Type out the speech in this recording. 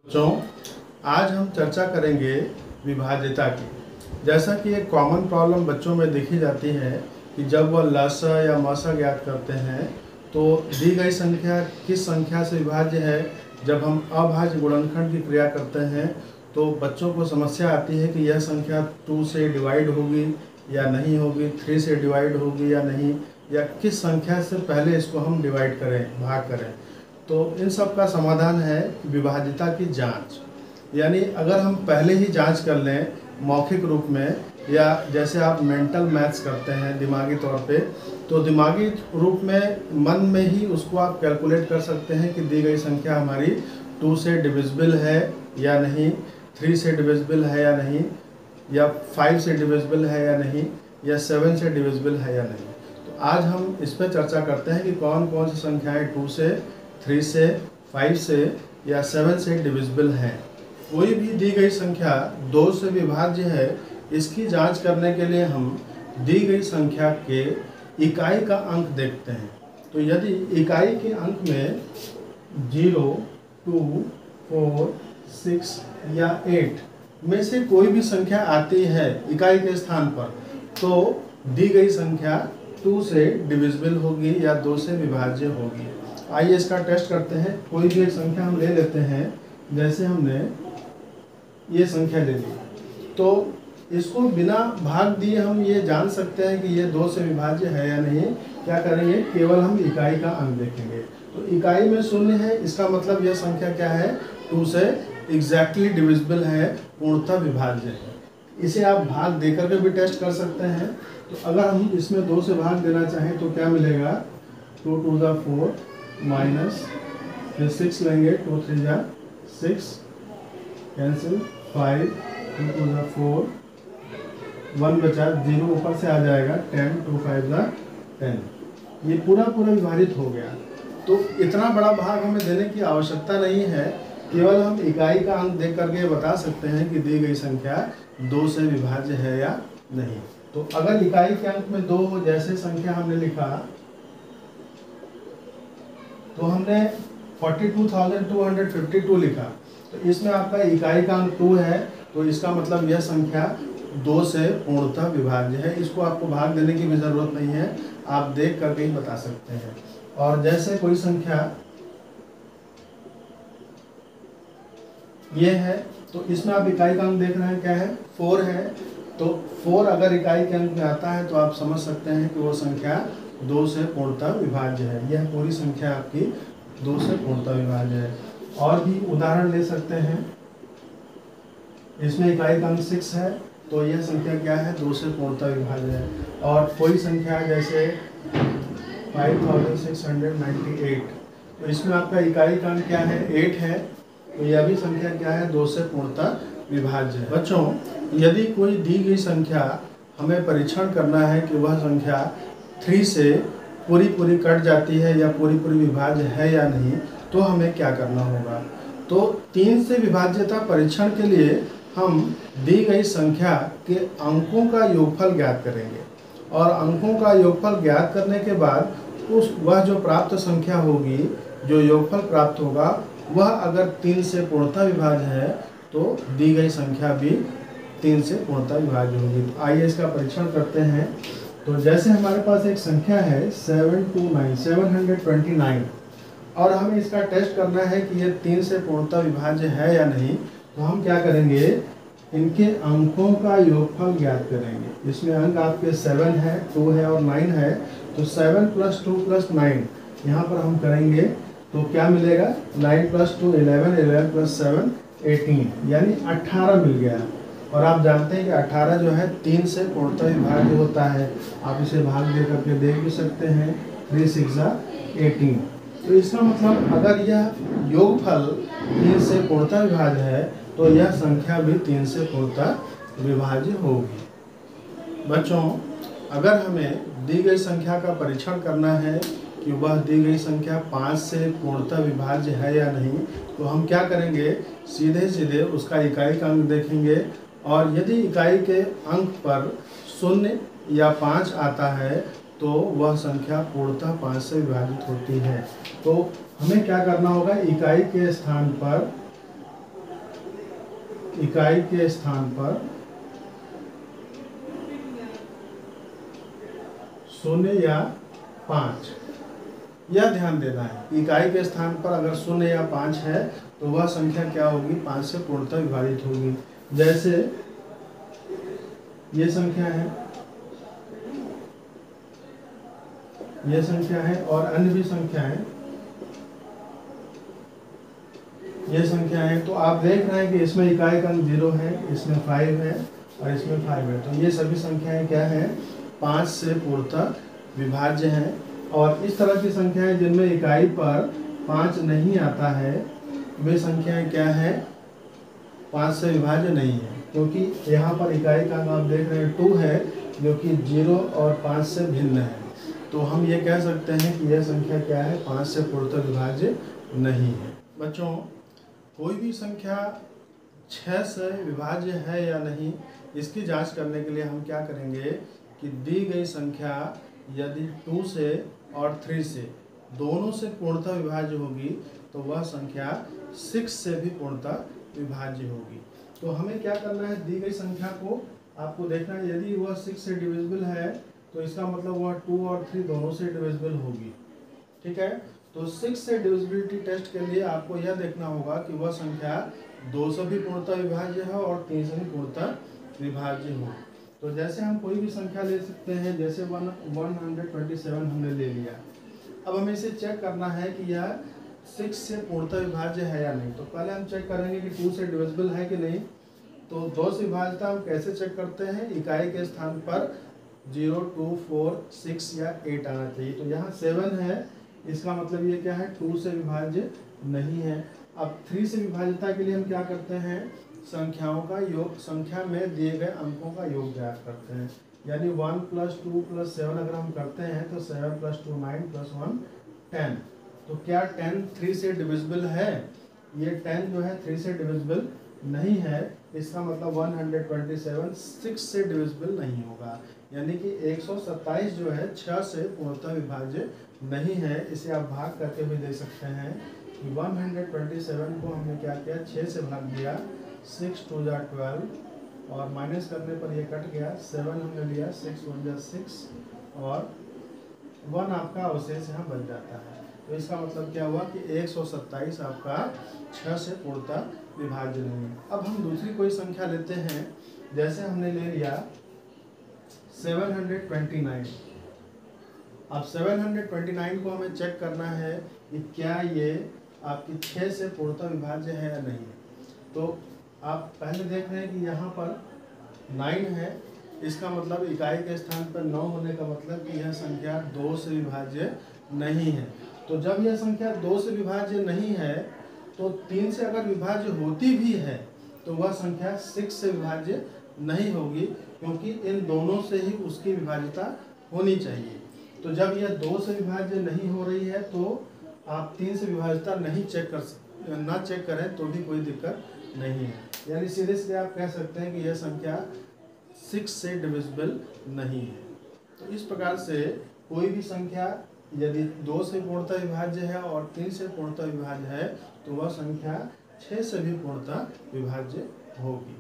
बच्चों, आज हम चर्चा करेंगे विभाज्यता की। जैसा कि एक कॉमन प्रॉब्लम बच्चों में देखी जाती है कि जब वह लस या मस ज्ञात करते हैं तो दी गई संख्या किस संख्या से विभाज्य है। जब हम अभाज्य गुणनखंड की क्रिया करते हैं तो बच्चों को समस्या आती है कि यह संख्या 2 से डिवाइड होगी या नहीं होगी, 3 से डिवाइड होगी या नहीं, या किस संख्या से पहले इसको हम डिवाइड करें, भाग करें। तो इन सब का समाधान है विभाज्यता की जांच। यानी अगर हम पहले ही जांच कर लें मौखिक रूप में, या जैसे आप मेंटल मैथ्स करते हैं दिमागी तौर पे, तो दिमागी रूप में मन में ही उसको आप कैलकुलेट कर सकते हैं कि दी गई संख्या हमारी 2 से डिविजिबल है या नहीं, 3 से डिविजिबल है या नहीं, या 5 से डिविजिबल है या नहीं, या 7 से डिविजिबल है या नहीं। तो आज हम इस पर चर्चा करते हैं कि कौन कौन सी संख्याएं 2 से, 3 से, 5 से या 7 से डिविजिबल हैं। कोई भी दी गई संख्या 2 से विभाज्य है, इसकी जांच करने के लिए हम दी गई संख्या के इकाई का अंक देखते हैं। तो यदि इकाई के अंक में 0, 2, 4, 6 या 8 में से कोई भी संख्या आती है इकाई के स्थान पर, तो दी गई संख्या 2 से डिविजिबल होगी या 2 से विभाज्य होगी। आइए इसका टेस्ट करते हैं। कोई भी एक संख्या हम ले लेते हैं, जैसे हमने ये संख्या ले ली, तो इसको बिना भाग दिए हम ये जान सकते हैं कि ये 2 से विभाज्य है या नहीं। क्या करेंगे, केवल हम इकाई का अंक देखेंगे। तो इकाई में 0 है, इसका मतलब यह संख्या क्या है, 2 से एग्जैक्टली डिविजिबल है, पूर्णतः विभाज्य है। इसे आप भाग देकर के भी टेस्ट कर सकते हैं। तो अगर हम इसमें 2 से भाग देना चाहें तो क्या मिलेगा, 2 2 4 माइनस, फिर 6 लेंगे, 2 3 6 कैंसिल, 5 2 2 4, 1 बचा, 0 ऊपर से आ जाएगा, 10 2 5 10। ये पूरा विभाजित हो गया। तो इतना बड़ा भाग हमें देने की आवश्यकता नहीं है, केवल हम इकाई का अंक देख करके बता सकते हैं कि दी गई संख्या 2 से विभाज्य है या नहीं। तो अगर इकाई के अंक में 2 हो, जैसे संख्या हमने लिखा, तो हमने 42,252 लिखा, तो इसमें आपका इकाई का अंक 2 है, तो इसका मतलब यह संख्या 2 से पूर्णतः विभाज्य है। इसको आपको भाग देने की भी जरूरत नहीं है, आप देख करके ही बता सकते हैं। और जैसे कोई संख्या ये है, तो इसमें आप इकाई का अंक देख रहे हैं, क्या है, 4 है। तो 4 अगर इकाई के अंक में आता है तो आप समझ सकते हैं कि वो संख्या 2 से पूर्णतः विभाज्य है। यह पूरी संख्या आपकी 2 से पूर्णतः विभाज्य है। और भी उदाहरण ले सकते हैं, इसमें इकाई का अंक 6 है, तो यह संख्या क्या है, 2 से पूर्णतः विभाज्य है। और कोई संख्या जैसे 5698, तो इसमें आपका इकाई का अंक क्या है, 8 है, तो यह भी संख्या क्या है, 2 से पूर्णतः विभाज्य है। बच्चों, यदि कोई दी गई संख्या हमें परीक्षण करना है कि वह संख्या 3 से पूरी कट जाती है या पूरी विभाज्य है या नहीं, तो हमें क्या करना होगा। तो 3 से विभाज्यता परीक्षण के लिए हम दी गई संख्या के अंकों का योगफल ज्ञात करेंगे, और अंकों का योगफल ज्ञात करने के बाद वह जो प्राप्त संख्या होगी, जो योगफल प्राप्त होगा, वह अगर 3 से पूर्णतः विभाज्य है तो दी गई संख्या भी 3 से पूर्णतः विभाज्य होगी। तो आइए इसका परीक्षण करते हैं। तो जैसे हमारे पास एक संख्या है 729, और हमें इसका टेस्ट करना है कि ये 3 से पूर्णतः विभाज्य है या नहीं, तो हम क्या करेंगे, इनके अंकों का योगफल ज्ञात करेंगे। इसमें अंक आपके 7 है, 2 है और 9 है, तो 7 + 2 + 9 यहाँ पर हम करेंगे तो क्या मिलेगा, 9 + 2 11, 11 + 7 18, यानी 18 मिल गया। और आप जानते हैं कि 18 जो है 3 से पूर्णतः विभाज्य होता है। आप इसे भाग दे करके देख भी सकते हैं, 3 6 18। तो इसका मतलब अगर यह योगफल 3 से पूर्णतः विभाज्य है तो यह संख्या भी 3 से पूर्णतः विभाज्य होगी। बच्चों, अगर हमें दी गई संख्या का परीक्षण करना है कि वह दी गई संख्या 5 से पूर्णतः विभाज्य है या नहीं, तो हम क्या करेंगे, सीधे उसका इकाई का अंक देखेंगे, और यदि इकाई के अंक पर 0 या 5 आता है तो वह संख्या पूर्णतः 5 से विभाजित होती है। तो हमें क्या करना होगा, इकाई के स्थान पर इकाई के स्थान पर शून्य या 5, यह ध्यान देना है। इकाई के स्थान पर अगर शून्य या 5 है तो वह संख्या क्या होगी, 5 से पूर्णतः विभाजित होगी। जैसे ये संख्या है, ये संख्या है और अन्य भी संख्या है, ये संख्या है। तो आप देख रहे हैं कि इसमें इकाई का अंक 0 है, इसमें 5 है और इसमें 5 है। तो ये सभी संख्याएं क्या है, 5 से पूर्णतः विभाज्य हैं। और इस तरह की संख्याएं जिनमें इकाई पर 5 नहीं आता है, वे संख्याएं क्या है, 5 से विभाज्य नहीं है। क्योंकि यहाँ पर इकाई का अंक आप देख रहे हैं 2 है, जो कि 0 और 5 से भिन्न है। तो हम ये कह सकते हैं कि यह संख्या क्या है, 5 से पूर्णतः विभाज्य नहीं है। बच्चों, कोई भी संख्या 6 से विभाज्य है या नहीं, इसकी जांच करने के लिए हम क्या करेंगे कि दी गई संख्या यदि 2 से और 3 से दोनों से पूर्णतः विभाज्य होगी तो वह संख्या 6 से भी पूर्णतः विभाज्य होगी। तो हमें क्या करना है, दी गई संख्या को आपको देखना है, यदि वह 6 से डिविजिबल है तो इसका मतलब वह 2 और 3 दोनों से डिविजिबल होगी। ठीक है, तो 6 से डिविजिबिलिटी टेस्ट के लिए आपको यह देखना होगा कि वह संख्या 2 से भी पूर्णतः विभाज्य है और 3 से भी पूर्णतः विभाज्य हो। तो जैसे हम कोई भी संख्या ले सकते हैं, जैसे 127 हमने ले लिया। अब हमें इसे चेक करना है कि यह 6 से पूर्णतः विभाज्य है या नहीं। तो पहले हम चेक करेंगे कि 2 से डिविजिबल है कि नहीं। तो 2 से विभाज्यता हम कैसे चेक करते हैं, इकाई के स्थान पर 0, 2, 4, 6 या 8 आना चाहिए। तो यहाँ 7 है, इसका मतलब ये क्या है, 2 से विभाज्य नहीं है। अब 3 से विभाज्यता के लिए हम क्या करते हैं, संख्याओं का योग, संख्या में दिए गए अंकों का योग ज्ञात करते हैं। यानी 1 + 2 + 7 अगर हम करते हैं तो 7 + 2 9 + 1 10। तो क्या 10 3 से डिविजिबल है? ये 10 जो है 3 से डिविजिबल नहीं है। इसका मतलब 127 6 से डिविजिबल नहीं होगा। यानी कि 127 जो है 6 से पूर्णतः विभाज्य नहीं है। इसे आप भाग करके भी दे सकते हैं कि 127 को हमने क्या किया, 6 से भाग दिया, 6 2 जा 12 और माइनस करने पर ये कट गया, 7 हमने लिया, 6 1 जा 6 और 1 आपका अवशेष यहाँ बच जाता है। तो इसका मतलब क्या हुआ कि 127 आपका 6 से पूर्णतः विभाज्य नहीं है। अब हम दूसरी कोई संख्या लेते हैं, जैसे हमने ले लिया 729। अब 729 को हमें चेक करना है कि क्या ये आपकी 6 से पूर्णतः विभाज्य है या नहीं। तो आप पहले देख रहे हैं कि यहाँ पर 9 है, इसका मतलब इकाई के स्थान पर 9 होने का मतलब कि यह संख्या 2 से विभाज्य नहीं है। तो जब यह संख्या 2 से विभाज्य नहीं है तो 3 से अगर विभाज्य होती भी है तो वह संख्या 6 से विभाज्य नहीं होगी, क्योंकि इन दोनों से ही उसकी विभाज्यता होनी चाहिए। तो जब यह 2 से विभाज्य नहीं हो रही है तो आप 3 से विभाज्यता नहीं चेक करें तो भी कोई दिक्कत नहीं है। यानी सीधे सीधे आप कह सकते हैं कि यह संख्या 6 से डिविजिबल नहीं है। तो इस प्रकार से कोई भी संख्या यदि 2 से पूर्णतः विभाज्य है और 3 से पूर्णतः विभाज्य है तो वह संख्या 6 से भी पूर्णतः विभाज्य होगी।